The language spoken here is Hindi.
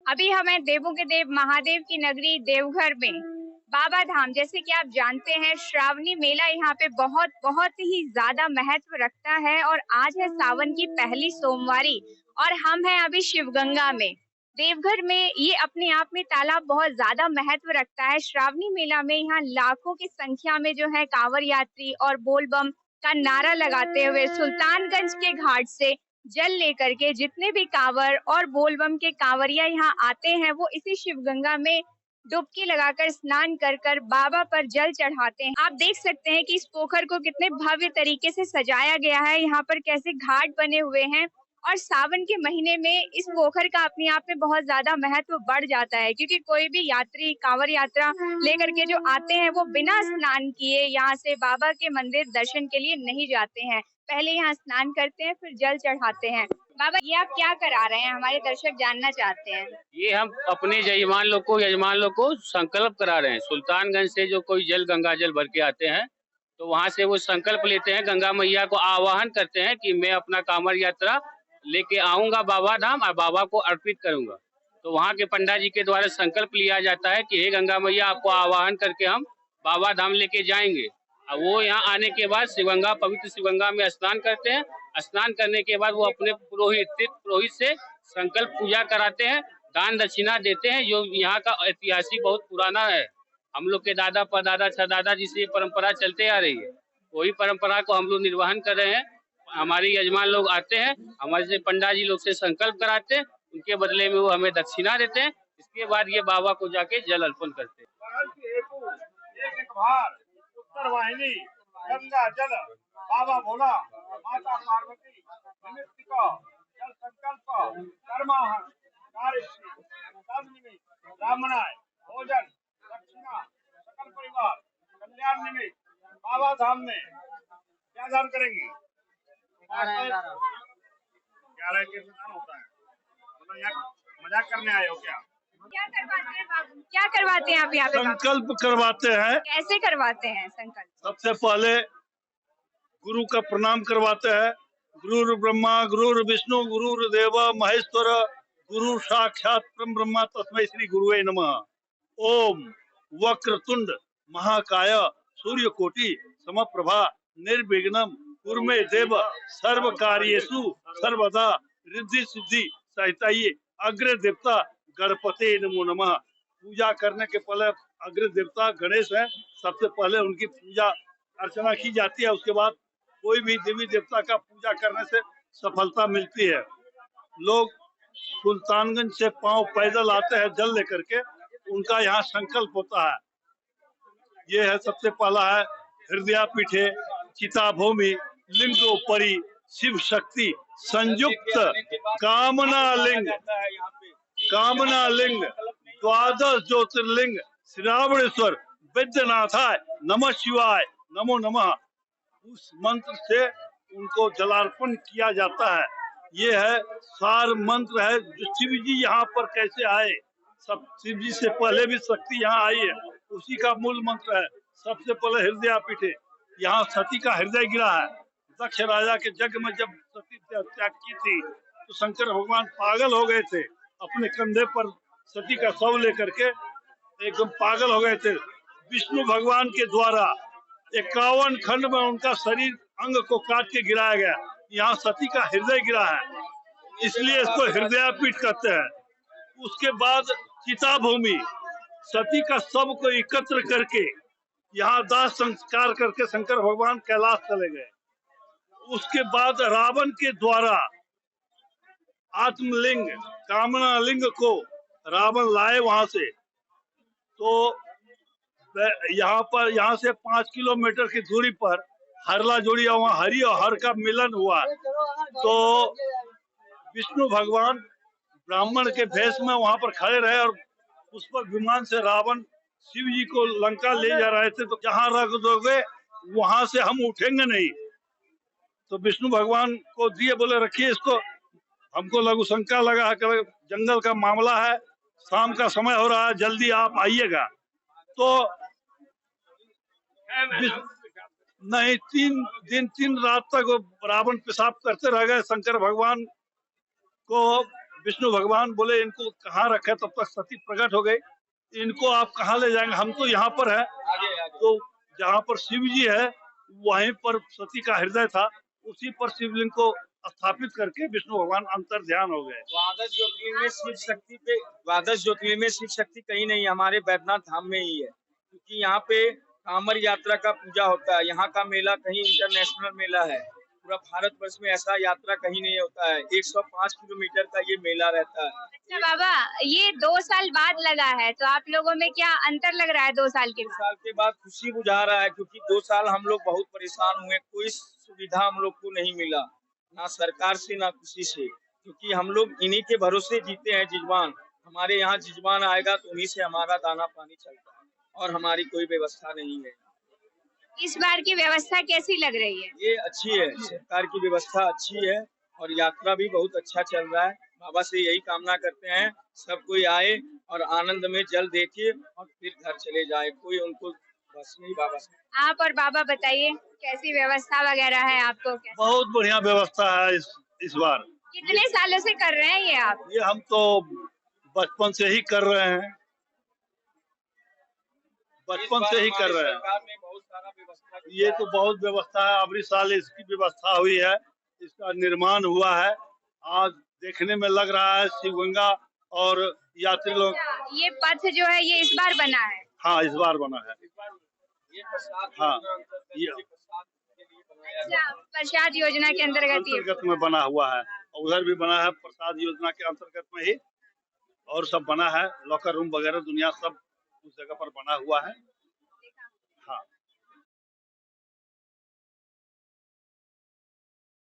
अभी हमें देवों के देव महादेव की नगरी देवघर में बाबा धाम, जैसे कि आप जानते हैं श्रावणी मेला यहाँ पे बहुत बहुत ही ज्यादा महत्व रखता है। और आज है सावन की पहली सोमवारी और हम हैं अभी शिवगंगा में। देवघर में ये अपने आप में तालाब बहुत ज्यादा महत्व रखता है। श्रावणी मेला में यहाँ लाखों की संख्या में जो है कांवड़ यात्री और बोलबम का नारा लगाते हुए सुल्तानगंज के घाट से जल लेकर के जितने भी कांवड़ और बोलबम के कांवरिया यहाँ आते हैं वो इसी शिवगंगा में डुबकी लगाकर स्नान कर कर बाबा पर जल चढ़ाते हैं। आप देख सकते हैं कि इस पोखर को कितने भव्य तरीके से सजाया गया है, यहाँ पर कैसे घाट बने हुए हैं। और सावन के महीने में इस पोखर का अपने आप में बहुत ज्यादा महत्व बढ़ जाता है, क्योंकि कोई भी यात्री कांवड़ यात्रा लेकर के जो आते हैं वो बिना स्नान किए यहाँ से बाबा के मंदिर दर्शन के लिए नहीं जाते हैं। पहले यहाँ स्नान करते हैं फिर जल चढ़ाते हैं। बाबा ये आप क्या करा रहे हैं, हमारे दर्शक जानना चाहते हैं। ये हम अपने यजमान लोग को संकल्प करा रहे हैं। सुल्तानगंज से जो कोई जल गंगा जल भर के आते हैं तो वहाँ से वो संकल्प लेते हैं, गंगा मैया को आवाहन करते हैं कि मैं अपना कांवड़ यात्रा लेके आऊंगा बाबा धाम और बाबा को अर्पित करूंगा। तो वहाँ के पंडा जी के द्वारा संकल्प लिया जाता है कि हे गंगा मैया, आपको आवाहन करके हम बाबा धाम लेके जाएंगे। और वो यहाँ आने के बाद शिवगंगा, पवित्र शिवगंगा में स्नान करते हैं। स्नान करने के बाद वो अपने पुरोहित से संकल्प पूजा कराते हैं, दान दक्षिणा देते हैं। जो यहाँ का ऐतिहासिक बहुत पुराना है, हम लोग के दादा परदादा छदादा जिससे ये परंपरा चलते आ रही है, वही परंपरा को हम लोग निर्वहन कर रहे हैं। हमारे यजमान लोग आते हैं, हमारे से पंडा जी लोग से संकल्प कराते हैं, उनके बदले में वो हमें दक्षिणा देते हैं। इसके बाद ये बाबा को जाके जल अर्पण करते हैं। उत्तर वाहिनी गंगा जल बाबा भोला माता पार्वती निमित्त को जल संकल्प कर्माहन ब्राह्मणाय भोजन दक्षिणा सकल परिवार कल्याण निमित्त बाबा धाम में क्या दान करेंगे? 11 के स्नान होता है। तो यहाँ मजाक करने आए हो क्या? क्या करवाते हैं बाबू, क्या करवाते हैं आप यहाँ पे? संकल्प करवाते हैं। कैसे करवाते हैं संकल्प? सबसे पहले गुरु का प्रणाम करवाते हैं। गुरु ब्रह्मा गुरु विष्णु गुरु देव महेश्वर गुरु साक्षात परम ब्रह्मा तस्मै श्री गुरुवे नमः। ओम वक्रतुंड महाकाय सूर्यकोटि समप्रभा निर्विघ्नं कुरुमे देव सर्व कार्येषु सर्वदा रिद्धि सिद्धि सहिताये अग्र देवता गणपति नमो नमः। पूजा करने के पहले अग्र देवता गणेश है, सबसे पहले उनकी पूजा अर्चना की जाती है। उसके बाद कोई भी देवी देवता का पूजा करने से सफलता मिलती है। लोग सुल्तानगंज से पांव पैदल आते हैं जल लेकर के, उनका यहाँ संकल्प होता है। ये है सबसे पहला है हृदय पीठे चिता भूमि लिंगोपरि शिव शक्ति संयुक्त कामना लिंग द्वादश ज्योतिर्लिंग श्रावणेश्वर वैद्यनाथाय नमः शिवाय नमो नमः। उस मंत्र से उनको जलार्पण किया जाता है। ये है सार मंत्र है। जो शिव जी यहाँ पर कैसे आए, सब शिव जी से पहले भी शक्ति यहाँ आई है, उसी का मूल मंत्र है। सबसे पहले हृदय पीठे, यहाँ सती का हृदय गिरा है। दक्ष राजा के यज्ञ में जब सती त्याग की थी तो शंकर भगवान पागल हो गए थे। अपने कंधे पर सती का शव लेकर के एकदम पागल हो गए थे। विष्णु भगवान के द्वारा 51 खंड में उनका शरीर अंग को काट के गिराया गया। यहाँ सती का हृदय गिरा है, इसलिए इसको हृदय पीठ कहते हैं। उसके बाद चिता भूमि, सती का शव को एकत्र करके यहाँ दाह संस्कार करके शंकर भगवान कैलाश चले गए। उसके बाद रावण के द्वारा आत्मलिंग कामना लिंग को रावण लाए वहां से। तो यहाँ से 5 किलोमीटर की दूरी पर हरला जोड़ी, वहाँ हरि और हर का मिलन हुआ। तो विष्णु भगवान ब्राह्मण के भेष में वहां पर खड़े रहे और उस पर विमान से रावण शिव जी को लंका ले जा रहे थे। तो जहाँ रख दोगे वहां से हम उठेंगे नहीं। तो विष्णु भगवान को दिए, बोले रखिए इसको, हमको लघु शंका लगा है, जंगल का मामला है, शाम का समय हो रहा है, जल्दी आप आइएगा। तो नहीं, 3 दिन 3 रात तक रावण पेशाब करते रह गए। शंकर भगवान को विष्णु भगवान बोले इनको कहाँ रखे, तब तक सती प्रकट हो गई, इनको आप कहाँ ले जाएंगे, हम तो यहाँ पर है। तो जहाँ पर शिव जी है वहीं पर सती का हृदय था, उसी पर शिवलिंग को स्थापित करके विष्णु भगवान अंतर ध्यान हो गए। द्वादश ज्योतिर्लिंग में शिव शक्ति कहीं नहीं, हमारे बैद्यनाथ धाम में ही है, क्योंकि यहाँ पे कांवड़ यात्रा का पूजा होता है। यहाँ का मेला कहीं इंटरनेशनल मेला है, पूरा भारतवर्ष में ऐसा यात्रा कहीं नहीं होता है। 105 किलोमीटर का ये मेला रहता है। अच्छा बाबा, ये 2 साल बाद लगा है, तो आप लोगों में क्या अंतर लग रहा है 2 साल के 2 बाद? साल के बाद खुशी बुझा रहा है, क्योंकि 2 साल हम लोग बहुत परेशान हुए, कोई सुविधा हम लोग को नहीं मिला, ना सरकार से ना किसी से, क्योंकि हम लोग इन्हीं के भरोसे जीते हैं। जिजवान हमारे यहाँ जिजवान आएगा तो उन्हीं से हमारा दाना पानी चलता है, और हमारी कोई व्यवस्था नहीं है। इस बार की व्यवस्था कैसी लग रही है? ये अच्छी है, सरकार की व्यवस्था अच्छी है, और यात्रा भी बहुत अच्छा चल रहा है। बाबा से यही कामना करते हैं सब कोई आए और आनंद में जल देके और फिर घर चले जाए, कोई उनको बस नहीं बाबा से। आप और बाबा बताइए कैसी व्यवस्था वगैरह है आपको? बहुत बढ़िया व्यवस्था है इस बार। कितने सालों से कर रहे हैं ये आप? ये हम तो बचपन से ही कर रहे हैं, बचपन से ही कर रहे हैं। सरकार ने बहुत सारा व्यवस्था ये तो बहुत व्यवस्था है, अगली साल इसकी व्यवस्था हुई है, इसका निर्माण हुआ है। आज देखने में लग रहा है शिवगंगा और यात्री लोग। ये पथ जो है ये इस बार बना है? हाँ, इस बार बना है। ये प्रसाद हाँ, ये ये प्रसाद के लिए बनाया अच्छा, प्रसाद योजना के अंतर्गत में बना हुआ है, उधर भी बना है प्रसाद योजना के अंतर्गत में ही, और सब बना है, लॉकर रूम वगैरह दुनिया सब उस जगह पर बना हुआ है।